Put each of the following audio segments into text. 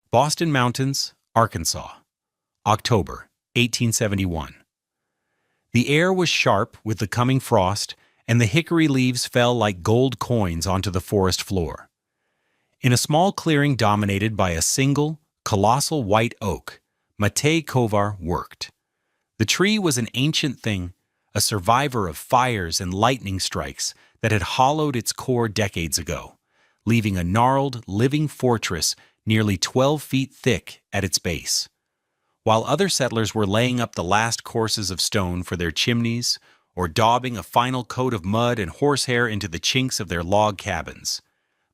Boston Mountains, Arkansas, October 1871. The air was sharp with the coming frost, and the hickory leaves fell like gold coins onto the forest floor. In a small clearing dominated by a single, colossal white oak, Matej Kovar worked. The tree was an ancient thing, a survivor of fires and lightning strikes that had hollowed its core decades ago, leaving a gnarled, living fortress nearly 12 feet thick at its base. While other settlers were laying up the last courses of stone for their chimneys or daubing a final coat of mud and horsehair into the chinks of their log cabins,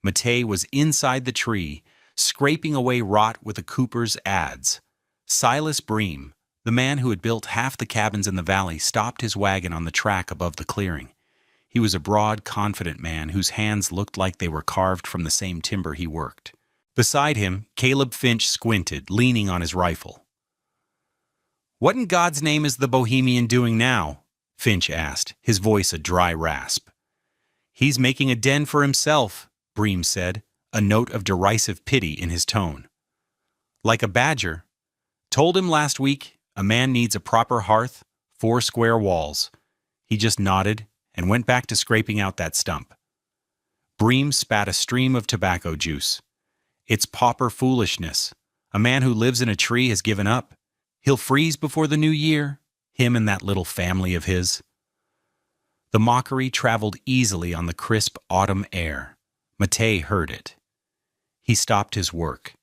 Matej was inside the tree, scraping away rot with a cooper's adze. Silas Bream, the man who had built half the cabins in the valley, stopped his wagon on the track above the clearing. He was a broad, confident man whose hands looked like they were carved from the same timber he worked. Beside him, Caleb Finch squinted, leaning on his rifle. "What in God's name is the Bohemian doing now?" Finch asked, his voice a dry rasp. "He's making a den for himself," Bream said, a note of derisive pity in his tone. "Like a badger. Told him last week a man needs a proper hearth, 4 square walls." He just nodded and went back to scraping out that stump. Bream spat a stream of tobacco juice. "It's pauper foolishness. A man who lives in a tree has given up. He'll freeze before the new year, him and that little family of his." The mockery traveled easily on the crisp autumn air. Matej heard it. He stopped his work,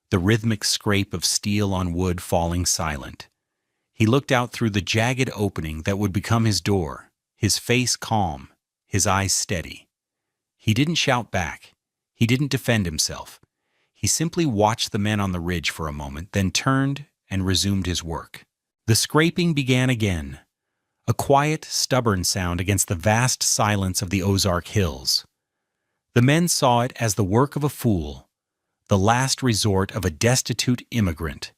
the rhythmic scrape of steel on wood falling silent. He looked out through the jagged opening that would become his door, his face calm, his eyes steady. He didn't shout back. He didn't defend himself. He simply watched the men on the ridge for a moment, then turned and resumed his work. The scraping began again, a quiet, stubborn sound against the vast silence of the Ozark Hills. The men saw it as the work of a fool, the last resort of a destitute immigrant.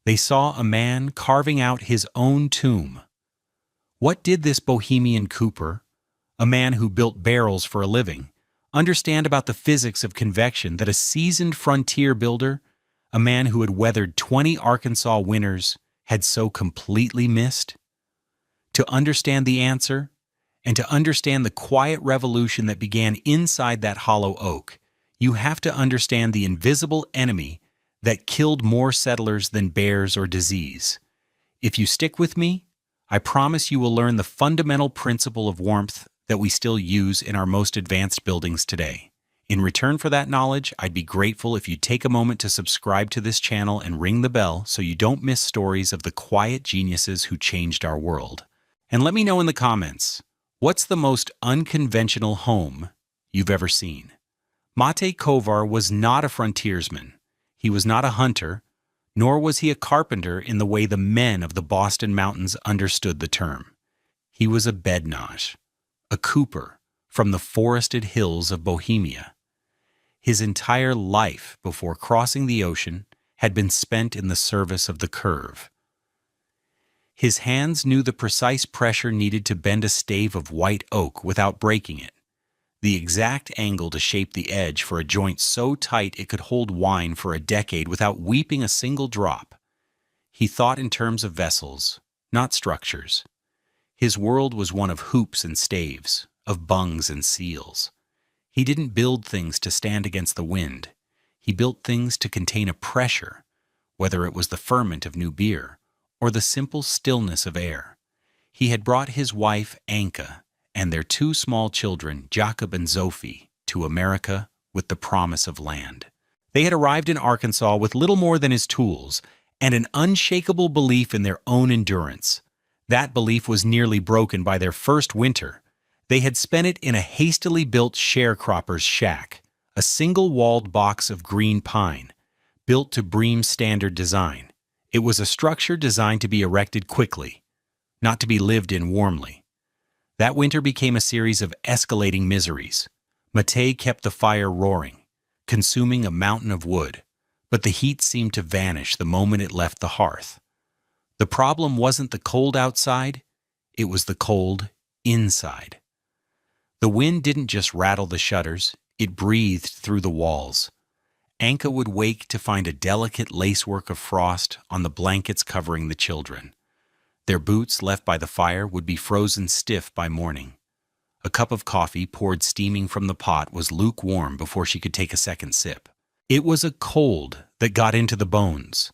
They saw a man carving out his own tomb. What did this Bohemian cooper, a man who built barrels for a living, understand about the physics of convection that a seasoned frontier builder, a man who had weathered 20 Arkansas winters, had so completely missed? To understand the answer, and to understand the quiet revolution that began inside that hollow oak, you have to understand the invisible enemy that killed more settlers than bears or disease. If you stick with me, I promise you will learn the fundamental principle of warmth that we still use in our most advanced buildings today. In return for that knowledge, I'd be grateful if you take a moment to subscribe to this channel and ring the bell so you don't miss stories of the quiet geniuses who changed our world. And let me know in the comments, what's the most unconventional home you've ever seen? Matej Kovar was not a frontiersman. He was not a hunter, nor was he a carpenter in the way the men of the Boston Mountains understood the term. He was a bednaj, a cooper from the forested hills of Bohemia. His entire life before crossing the ocean had been spent in the service of the curve. His hands knew the precise pressure needed to bend a stave of white oak without breaking it, the exact angle to shape the edge for a joint so tight it could hold wine for a decade without weeping a single drop. He thought in terms of vessels, not structures. His world was one of hoops and staves, of bungs and seals. He didn't build things to stand against the wind. He built things to contain a pressure, whether it was the ferment of new beer or the simple stillness of air. He had brought his wife, Anka, and their 2 small children, Jacob and Sophie, to America with the promise of land. They had arrived in Arkansas with little more than his tools and an unshakable belief in their own endurance. That belief was nearly broken by their first winter. They had spent it in a hastily built sharecropper's shack, a single-walled box of green pine, built to Bream's standard design. It was a structure designed to be erected quickly, not to be lived in warmly. That winter became a series of escalating miseries. Matej kept the fire roaring, consuming a mountain of wood, but the heat seemed to vanish the moment it left the hearth. The problem wasn't the cold outside, it was the cold inside. The wind didn't just rattle the shutters, it breathed through the walls. Anka would wake to find a delicate lacework of frost on the blankets covering the children. Their boots left by the fire would be frozen stiff by morning. A cup of coffee poured steaming from the pot was lukewarm before she could take a second sip. It was a cold that got into the bones,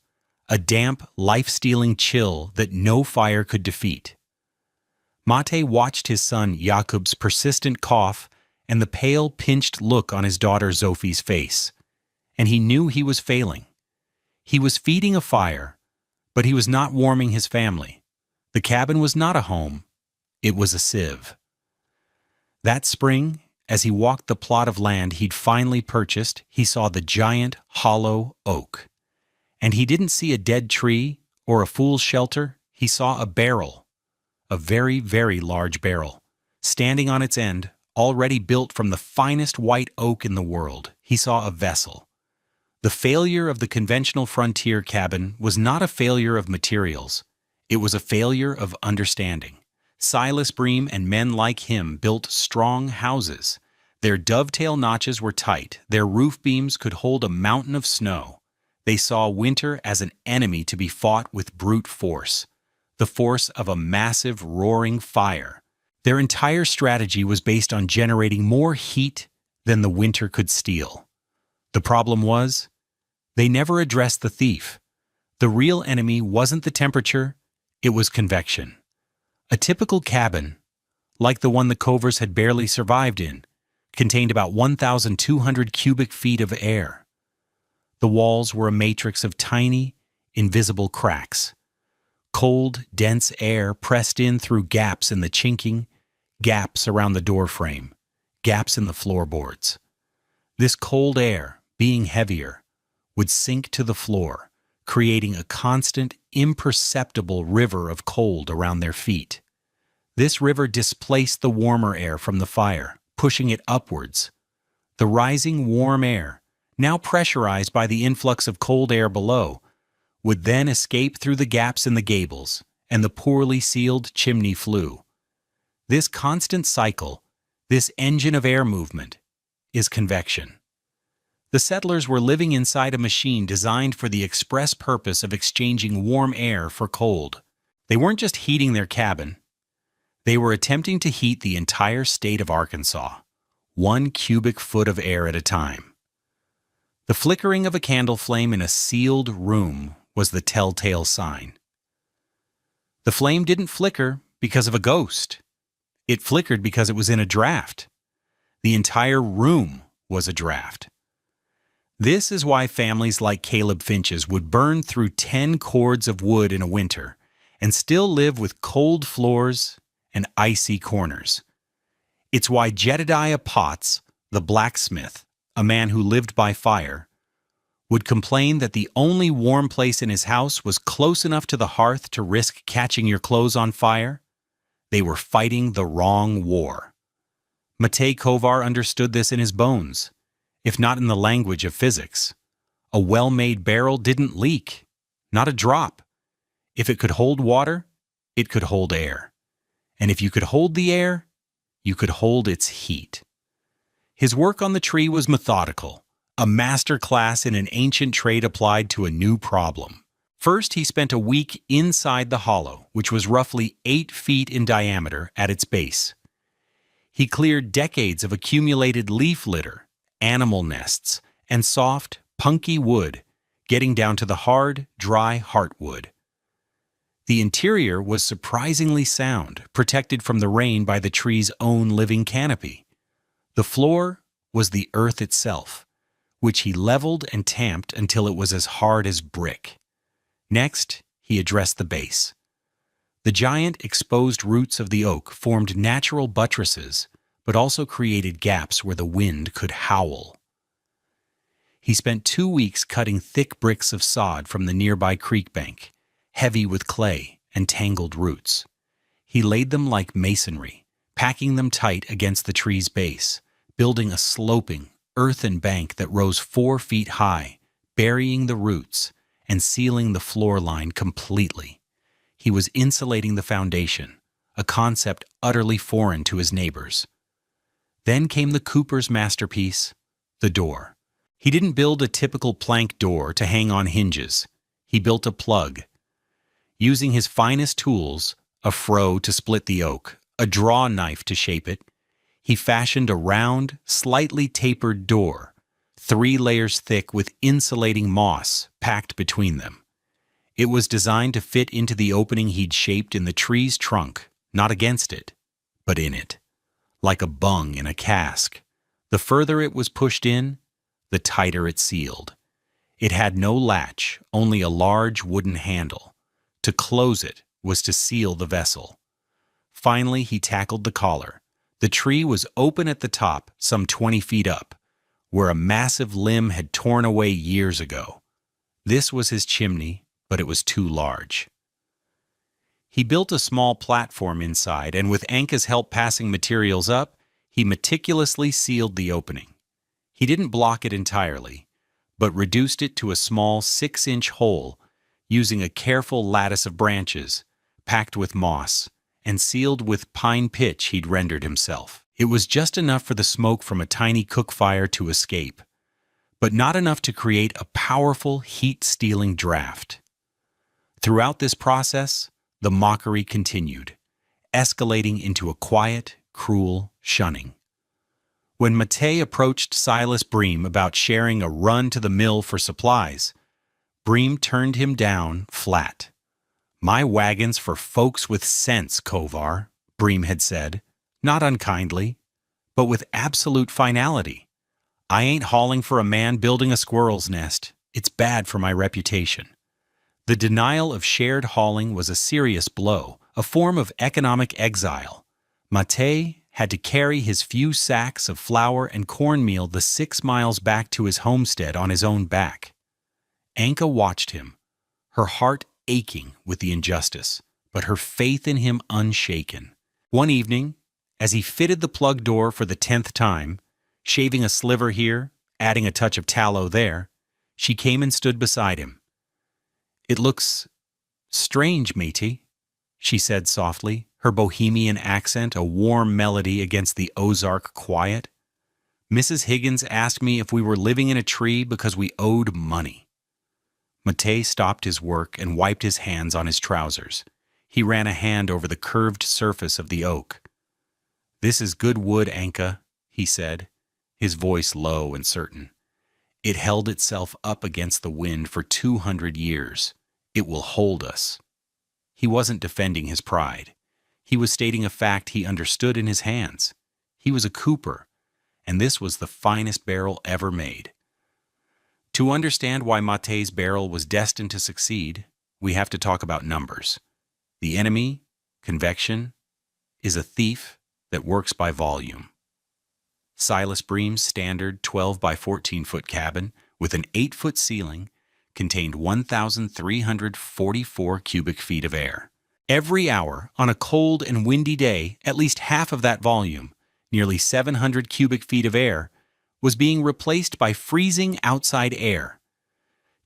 a damp, life-stealing chill that no fire could defeat. Mate watched his son Jakub's persistent cough and the pale, pinched look on his daughter Zofie's face, and he knew he was failing. He was feeding a fire, but he was not warming his family. The cabin was not a home, it was a sieve. That spring, as he walked the plot of land he'd finally purchased, he saw the giant, hollow oak. And he didn't see a dead tree or a fool's shelter, he saw a barrel, a very, very large barrel, standing on its end, already built from the finest white oak in the world. He saw a vessel. The failure of the conventional frontier cabin was not a failure of materials. It was a failure of understanding. Silas Bream and men like him built strong houses. Their dovetail notches were tight. Their roof beams could hold a mountain of snow. They saw winter as an enemy to be fought with brute force, the force of a massive, roaring fire. Their entire strategy was based on generating more heat than the winter could steal. The problem was, they never addressed the thief. The real enemy wasn't the temperature, it was convection. A typical cabin, like the one the Covers had barely survived in, contained about 1,200 cubic feet of air. The walls were a matrix of tiny, invisible cracks. Cold, dense air pressed in through gaps in the chinking, gaps around the door frame, gaps in the floorboards. This cold air, being heavier, would sink to the floor, creating a constant, imperceptible river of cold around their feet. This river displaced the warmer air from the fire, pushing it upwards. The rising warm air, now pressurized by the influx of cold air below, would then escape through the gaps in the gables, and the poorly sealed chimney flue. This constant cycle, this engine of air movement, is convection. The settlers were living inside a machine designed for the express purpose of exchanging warm air for cold. They weren't just heating their cabin. They were attempting to heat the entire state of Arkansas, 1 cubic foot of air at a time. The flickering of a candle flame in a sealed room was the telltale sign. The flame didn't flicker because of a ghost. It flickered because it was in a draft. The entire room was a draft. This is why families like Caleb Finch's would burn through 10 cords of wood in a winter and still live with cold floors and icy corners. It's why Jedediah Potts, the blacksmith, a man who lived by fire, would complain that the only warm place in his house was close enough to the hearth to risk catching your clothes on fire. They were fighting the wrong war. Matej Kovar understood this in his bones, if not in the language of physics. A well-made barrel didn't leak, not a drop. If it could hold water, it could hold air. And if you could hold the air, you could hold its heat. His work on the tree was methodical, a master class in an ancient trade applied to a new problem. First, he spent a week inside the hollow, which was roughly 8 feet in diameter at its base. He cleared decades of accumulated leaf litter, animal nests, and soft, punky wood, getting down to the hard, dry heartwood. The interior was surprisingly sound, protected from the rain by the tree's own living canopy. The floor was the earth itself, which he leveled and tamped until it was as hard as brick. Next, he addressed the base. The giant exposed roots of the oak formed natural buttresses, but also created gaps where the wind could howl. He spent 2 weeks cutting thick bricks of sod from the nearby creek bank, heavy with clay and tangled roots. He laid them like masonry, packing them tight against the tree's base, building a sloping, earthen bank that rose 4 feet high, burying the roots and sealing the floor line completely. He was insulating the foundation, a concept utterly foreign to his neighbors. Then came the cooper's masterpiece, the door. He didn't build a typical plank door to hang on hinges. He built a plug. Using his finest tools, a froe to split the oak, a draw knife to shape it, he fashioned a round, slightly tapered door, 3 layers thick with insulating moss packed between them. It was designed to fit into the opening he'd shaped in the tree's trunk, not against it, but in it, like a bung in a cask. The further it was pushed in, the tighter it sealed. It had no latch, only a large wooden handle. To close it was to seal the vessel. Finally, he tackled the collar. The tree was open at the top, some 20 feet up, where a massive limb had torn away years ago. This was his chimney, but it was too large. He built a small platform inside, and with Anka's help passing materials up, he meticulously sealed the opening. He didn't block it entirely, but reduced it to a small 6-inch hole, using a careful lattice of branches, packed with moss, and sealed with pine pitch he'd rendered himself. It was just enough for the smoke from a tiny cook fire to escape, but not enough to create a powerful, heat-stealing draft. Throughout this process, the mockery continued, escalating into a quiet, cruel shunning. When Mattei approached Silas Bream about sharing a run to the mill for supplies, Bream turned him down flat. "My wagon's for folks with sense, Kovar," Bream had said, not unkindly, but with absolute finality. "I ain't hauling for a man building a squirrel's nest. It's bad for my reputation." The denial of shared hauling was a serious blow, a form of economic exile. Mattei had to carry his few sacks of flour and cornmeal the 6 miles back to his homestead on his own back. Anka watched him, her heart aching with the injustice, but her faith in him unshaken. One evening, as he fitted the plug door for the 10th time, shaving a sliver here, adding a touch of tallow there, she came and stood beside him. "It looks strange, matey," she said softly, her bohemian accent a warm melody against the Ozark quiet. "Mrs. Higgins asked me if we were living in a tree because we owed money." Mattei stopped his work and wiped his hands on his trousers. He ran a hand over the curved surface of the oak. "This is good wood, Anka," he said, his voice low and certain. "It held itself up against the wind for 200 years. It will hold us." He wasn't defending his pride. He was stating a fact he understood in his hands. He was a cooper, and this was the finest barrel ever made. To understand why Mattei's barrel was destined to succeed, we have to talk about numbers. The enemy, convection, is a thief that works by volume. Silas Bream's standard 12 by 14-foot cabin with an 8-foot ceiling contained 1,344 cubic feet of air. Every hour, on a cold and windy day, at least half of that volume, nearly 700 cubic feet of air, was being replaced by freezing outside air.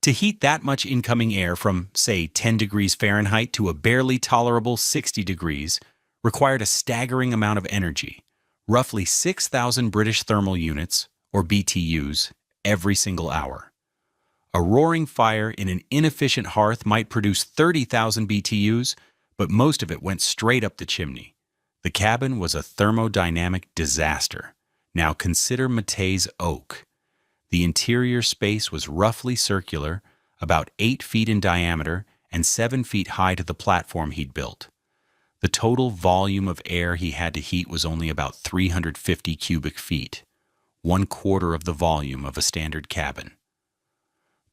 To heat that much incoming air from, say, 10 degrees Fahrenheit to a barely tolerable 60 degrees required a staggering amount of energy, roughly 6,000 British thermal units, or BTUs, every single hour. A roaring fire in an inefficient hearth might produce 30,000 BTUs, but most of it went straight up the chimney. The cabin was a thermodynamic disaster. Now consider Mattei's oak. The interior space was roughly circular, about 8 feet in diameter and 7 feet high to the platform he'd built. The total volume of air he had to heat was only about 350 cubic feet, 1/4 of the volume of a standard cabin.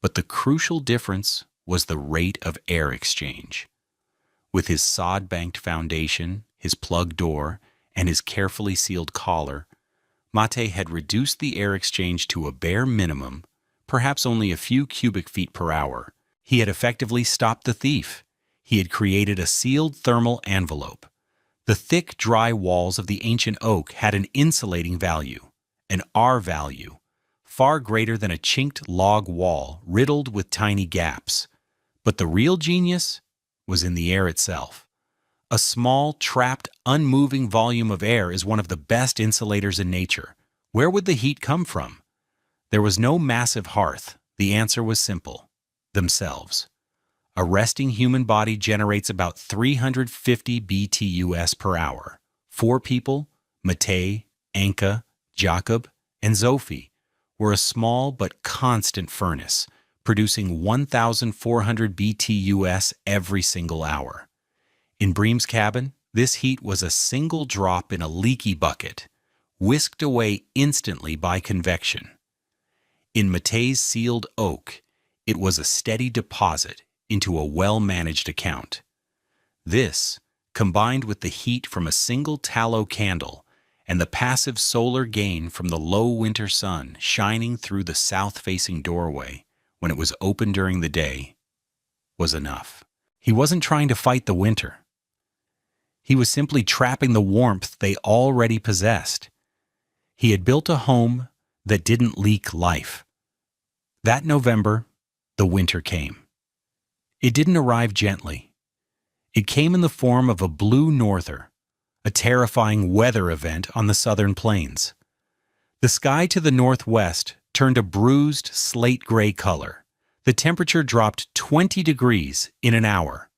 But the crucial difference was the rate of air exchange. With his sod-banked foundation, his plug door, and his carefully sealed collar, Mattei had reduced the air exchange to a bare minimum, perhaps only a few cubic feet per hour. He had effectively stopped the thief. He had created a sealed thermal envelope. The thick, dry walls of the ancient oak had an insulating value, an R value, far greater than a chinked log wall riddled with tiny gaps. But the real genius was in the air itself. A small, trapped, unmoving volume of air is one of the best insulators in nature. Where would the heat come from? There was no massive hearth. The answer was simple: themselves. A resting human body generates about 350 BTUs per hour. 4 people, Matej, Anka, Jakub, and Zofie, were a small but constant furnace, producing 1,400 BTUs every single hour. In Bream's cabin, this heat was a single drop in a leaky bucket, whisked away instantly by convection. In Matej's sealed oak, it was a steady deposit into a well-managed account. This, combined with the heat from a single tallow candle and the passive solar gain from the low winter sun shining through the south-facing doorway when it was open during the day, was enough. He wasn't trying to fight the winter. He was simply trapping the warmth they already possessed. He had built a home that didn't leak life. That November, the winter came. It didn't arrive gently. It came in the form of a blue norther, a terrifying weather event on the southern plains. The sky to the northwest turned a bruised slate-gray color. The temperature dropped 20 degrees in an hour.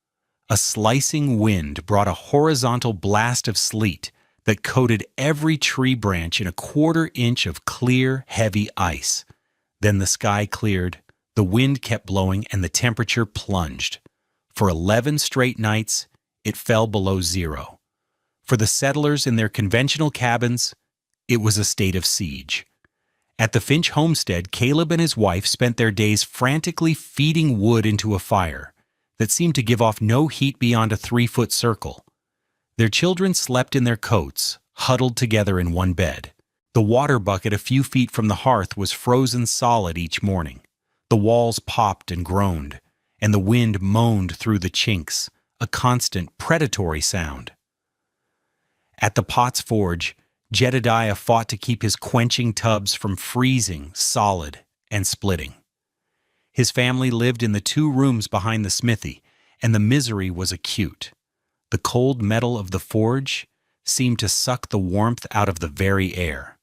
A slicing wind brought a horizontal blast of sleet that coated every tree branch in a quarter-inch of clear, heavy ice. Then the sky cleared, the wind kept blowing, and the temperature plunged. For 11 straight nights, it fell below zero. For the settlers in their conventional cabins, it was a state of siege. At the Finch homestead, Caleb and his wife spent their days frantically feeding wood into a fire that seemed to give off no heat beyond a 3-foot circle. Their children slept in their coats, huddled together in one bed. The water bucket a few feet from the hearth was frozen solid each morning. The walls popped and groaned, and the wind moaned through the chinks, a constant predatory sound. At the pot's forge, Jedediah fought to keep his quenching tubs from freezing solid and splitting. His family lived in the 2 rooms behind the smithy, and the misery was acute. The cold metal of the forge seemed to suck the warmth out of the very air.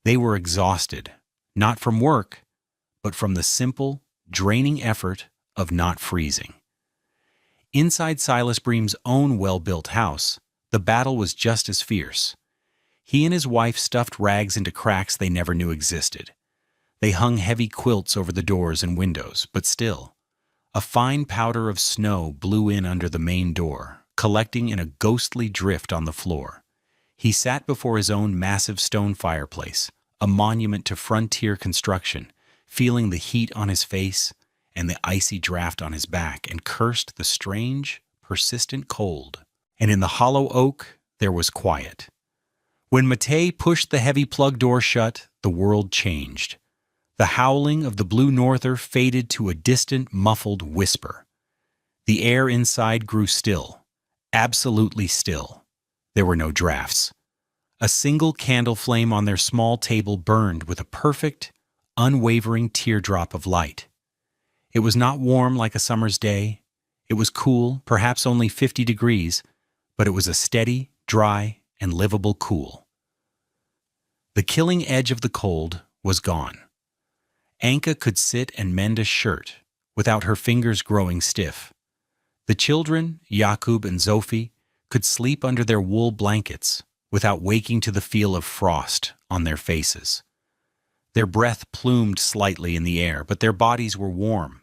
They were exhausted, not from work, but from the simple, draining effort of not freezing. Inside Silas Bream's own well-built house, the battle was just as fierce. He and his wife stuffed rags into cracks they never knew existed. They hung heavy quilts over the doors and windows, but still, a fine powder of snow blew in under the main door, collecting in a ghostly drift on the floor. He sat before his own massive stone fireplace, a monument to frontier construction, feeling the heat on his face and the icy draft on his back, and cursed the strange, persistent cold. And in the hollow oak, there was quiet. When Matej pushed the heavy plug door shut, the world changed. The howling of the blue norther faded to a distant, muffled whisper. The air inside grew still, absolutely still. There were no drafts. A single candle flame on their small table burned with a perfect, unwavering teardrop of light. It was not warm like a summer's day. It was cool, perhaps only 50 degrees, but it was a steady, dry, and livable cool. The killing edge of the cold was gone. Anka could sit and mend a shirt without her fingers growing stiff. The children, Jakub and Zofie, could sleep under their wool blankets without waking to the feel of frost on their faces. Their breath plumed slightly in the air, but their bodies were warm.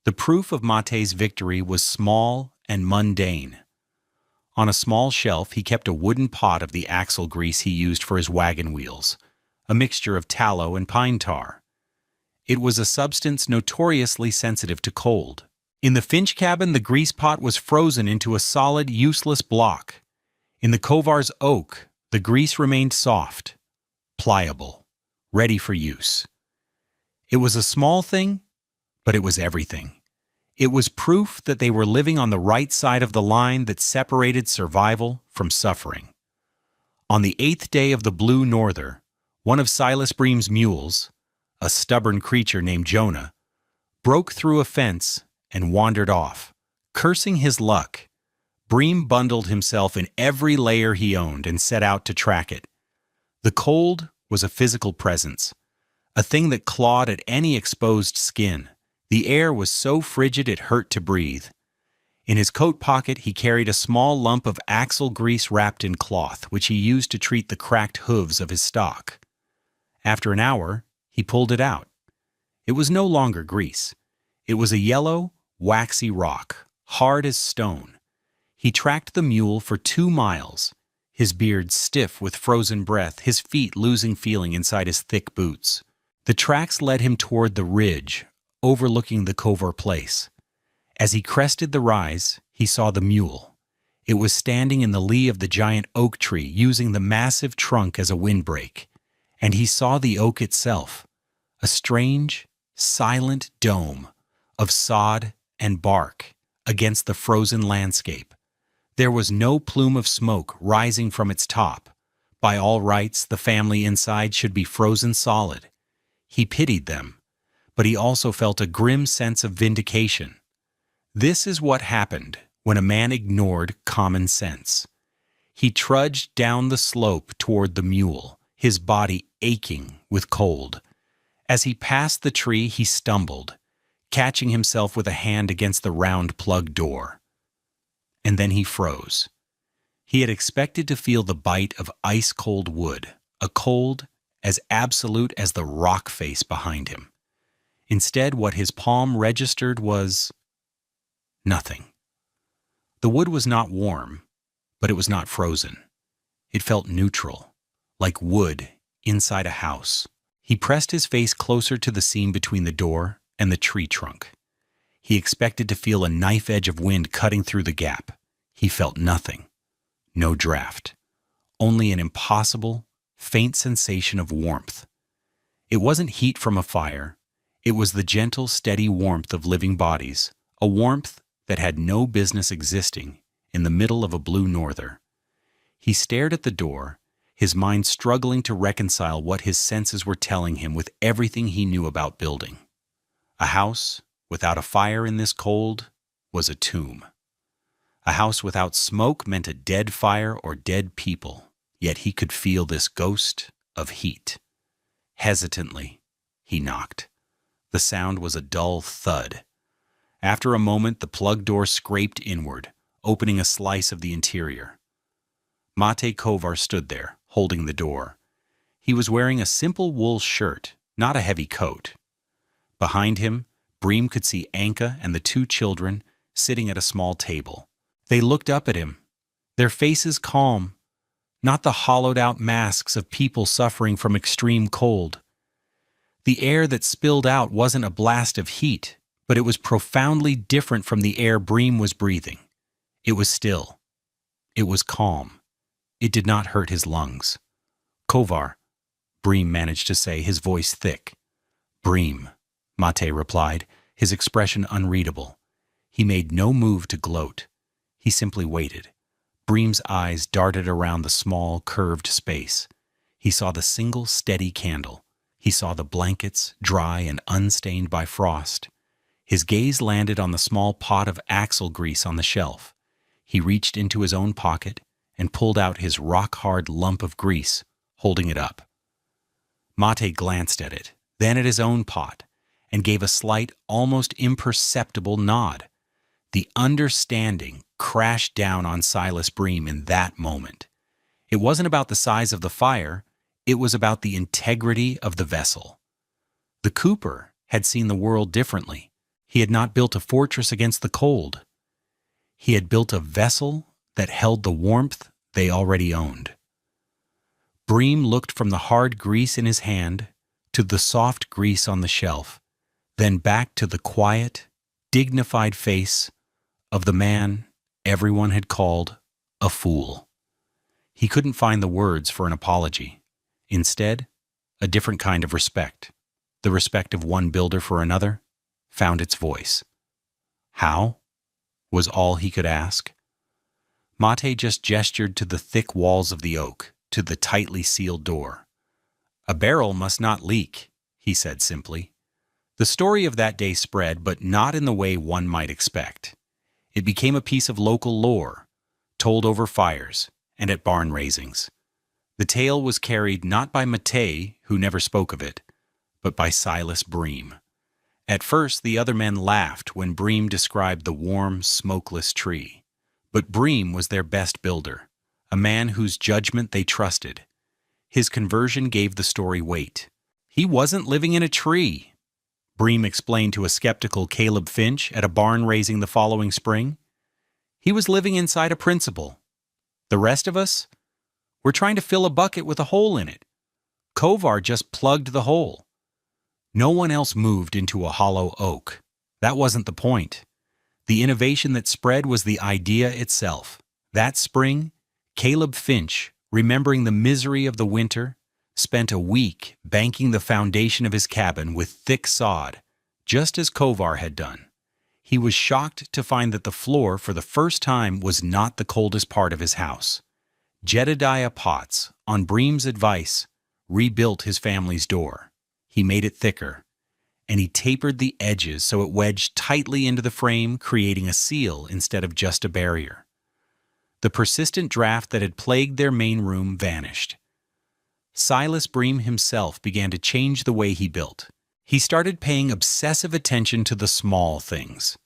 The proof of Matej's victory was small and mundane. On a small shelf, he kept a wooden pot of the axle grease he used for his wagon wheels, a mixture of tallow and pine tar. It was a substance notoriously sensitive to cold. In the Finch cabin, the grease pot was frozen into a solid, useless block. In the Kovar's oak, the grease remained soft, pliable, ready for use. It was a small thing, but it was everything. It was proof that they were living on the right side of the line that separated survival from suffering. On the 8th day of the blue norther, one of Silas Bream's mules, a stubborn creature named Jonah, broke through a fence and wandered off. Cursing his luck, Bream bundled himself in every layer he owned and set out to track it. The cold was a physical presence, a thing that clawed at any exposed skin. The air was so frigid it hurt to breathe. In his coat pocket he carried a small lump of axle grease wrapped in cloth, which he used to treat the cracked hooves of his stock. After an hour, he pulled it out. It was no longer grease. It was a yellow, waxy rock, hard as stone. He tracked the mule for 2 miles, his beard stiff with frozen breath, his feet losing feeling inside his thick boots. The tracks led him toward the ridge, overlooking the Kovar place. As he crested the rise, he saw the mule. It was standing in the lee of the giant oak tree, using the massive trunk as a windbreak. And he saw the oak itself, a strange, silent dome of sod and bark against the frozen landscape. There was no plume of smoke rising from its top. By all rights, the family inside should be frozen solid. He pitied them, but he also felt a grim sense of vindication. This is what happened when a man ignored common sense. He trudged down the slope toward the mule, his body aching with cold. As he passed the tree, he stumbled, catching himself with a hand against the round plug door. And then he froze. He had expected to feel the bite of ice-cold wood, a cold as absolute as the rock face behind him. Instead, what his palm registered was nothing. The wood was not warm, but it was not frozen. It felt neutral, like wood inside a house. He pressed his face closer to the seam between the door and the tree trunk. He expected to feel a knife edge of wind cutting through the gap. He felt nothing. No draft. Only an impossible, faint sensation of warmth. It wasn't heat from a fire. It was the gentle, steady warmth of living bodies, a warmth that had no business existing in the middle of a blue norther. He stared at the door, his mind struggling to reconcile what his senses were telling him with everything he knew about building. A house without a fire in this cold was a tomb. A house without smoke meant a dead fire or dead people, yet he could feel this ghost of heat. Hesitantly, he knocked. The sound was a dull thud. After a moment, the plug door scraped inward, opening a slice of the interior. Mate Kovar stood there, holding the door. He was wearing a simple wool shirt, not a heavy coat. Behind him, Bream could see Anka and the 2 children sitting at a small table. They looked up at him, their faces calm, not the hollowed-out masks of people suffering from extreme cold. The air that spilled out wasn't a blast of heat, but it was profoundly different from the air Bream was breathing. It was still. It was calm. It did not hurt his lungs. "Kovar," Bream managed to say, his voice thick. "Bream," Mate replied, his expression unreadable. He made no move to gloat. He simply waited. Bream's eyes darted around the small, curved space. He saw the single, steady candle. He saw the blankets, dry and unstained by frost. His gaze landed on the small pot of axle grease on the shelf. He reached into his own pocket and pulled out his rock-hard lump of grease, holding it up. Mate glanced at it, then at his own pot, and gave a slight, almost imperceptible nod. The understanding crashed down on Silas Bream in that moment. It wasn't about the size of the fire, it was about the integrity of the vessel. The cooper had seen the world differently. He had not built a fortress against the cold. He had built a vessel that held the warmth they already owned. Bream looked from the hard grease in his hand to the soft grease on the shelf, then back to the quiet, dignified face of the man everyone had called a fool. He couldn't find the words for an apology. Instead, a different kind of respect, the respect of one builder for another, found its voice. "How?" was all he could ask. Mate just gestured to the thick walls of the oak, to the tightly sealed door. "A barrel must not leak," he said simply. The story of that day spread, but not in the way one might expect. It became a piece of local lore, told over fires and at barn raisings. The tale was carried not by Mate, who never spoke of it, but by Silas Bream. At first, the other men laughed when Bream described the warm, smokeless tree. But Bream was their best builder, a man whose judgment they trusted. His conversion gave the story weight. He wasn't living in a tree, Bream explained to a skeptical Caleb Finch at a barn raising the following spring. He was living inside a principle. The rest of us? We're trying to fill a bucket with a hole in it. Kovar just plugged the hole. No one else moved into a hollow oak. That wasn't the point. The innovation that spread was the idea itself. That spring, Caleb Finch, remembering the misery of the winter, spent a week banking the foundation of his cabin with thick sod, just as Kovar had done. He was shocked to find that the floor, for the first time, was not the coldest part of his house. Jedediah Potts, on Bream's advice, rebuilt his family's door. He made it thicker, and he tapered the edges so it wedged tightly into the frame, creating a seal instead of just a barrier. The persistent draft that had plagued their main room vanished. Silas Bream himself began to change the way he built. He started paying obsessive attention to the small things,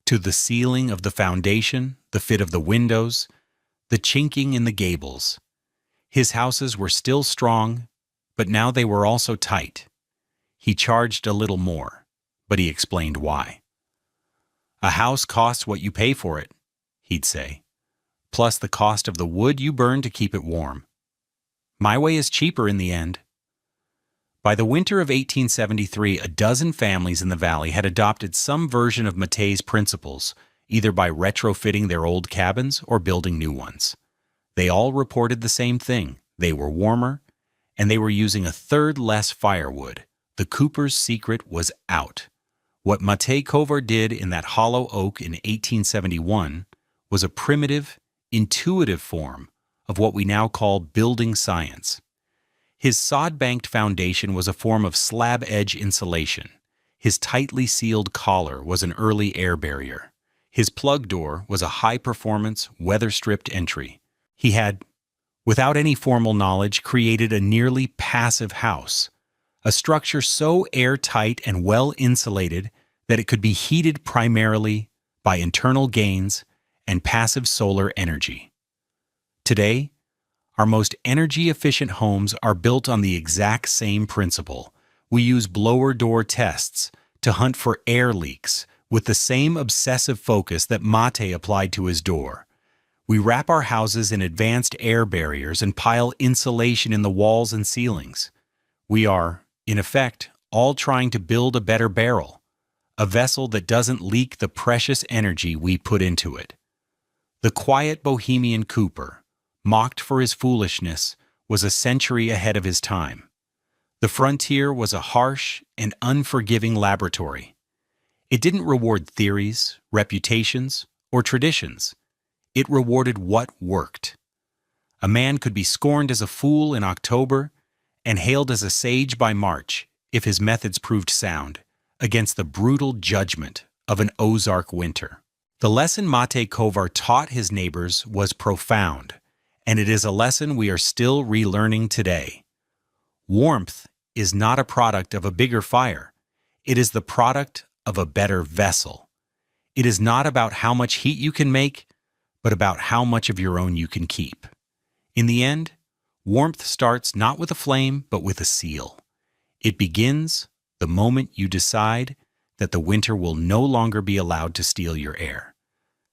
to the sealing of the foundation, the fit of the windows, the chinking in the gables. His houses were still strong, but now they were also tight. He charged a little more, but he explained why. "A house costs what you pay for it," he'd say, "plus the cost of the wood you burn to keep it warm. My way is cheaper in the end." By the winter of 1873, a dozen families in the valley had adopted some version of Mattei's principles, either by retrofitting their old cabins or building new ones. They all reported the same thing. They were warmer, and they were using a third less firewood. The cooper's secret was out. What Mattei Kovar did in that hollow oak in 1871 was a primitive, intuitive form of what we now call building science. His sod-banked foundation was a form of slab-edge insulation. His tightly sealed collar was an early air barrier. His plug door was a high-performance, weather-stripped entry. He had, without any formal knowledge, created a nearly passive house, a structure so airtight and well-insulated that it could be heated primarily by internal gains and passive solar energy. Today, our most energy-efficient homes are built on the exact same principle. We use blower door tests to hunt for air leaks with the same obsessive focus that Mattei applied to his door. We wrap our houses in advanced air barriers and pile insulation in the walls and ceilings. We are, in effect, all trying to build a better barrel, a vessel that doesn't leak the precious energy we put into it. The quiet bohemian cooper, mocked for his foolishness, was a century ahead of his time. The frontier was a harsh and unforgiving laboratory. It didn't reward theories, reputations, or traditions. It rewarded what worked. A man could be scorned as a fool in October and hailed as a sage by March if his methods proved sound, against the brutal judgment of an Ozark winter. The lesson Mattei Kovar taught his neighbors was profound, and it is a lesson we are still relearning today. Warmth is not a product of a bigger fire. It is the product of a better vessel. It is not about how much heat you can make, but about how much of your own you can keep. In the end, warmth starts not with a flame, but with a seal. It begins the moment you decide that the winter will no longer be allowed to steal your air.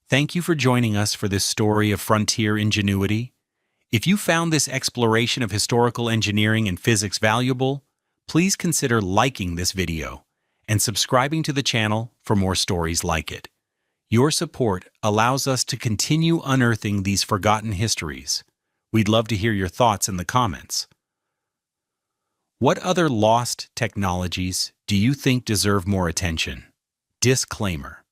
Thank you for joining us for this story of frontier ingenuity. If you found this exploration of historical engineering and physics valuable, please consider liking this video and subscribing to the channel for more stories like it. Your support allows us to continue unearthing these forgotten histories. We'd love to hear your thoughts in the comments. What other lost technologies do you think deserve more attention? Disclaimer.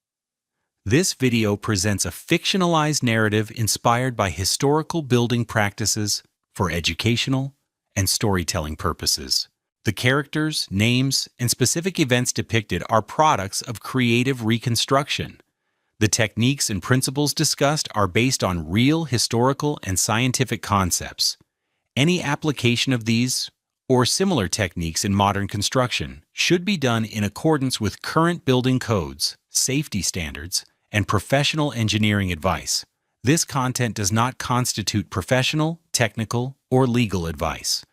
This video presents a fictionalized narrative inspired by historical building practices for educational and storytelling purposes. The characters, names, and specific events depicted are products of creative reconstruction. The techniques and principles discussed are based on real historical and scientific concepts. Any application of these or similar techniques in modern construction should be done in accordance with current building codes, safety standards, and professional engineering advice. This content does not constitute professional, technical, or legal advice.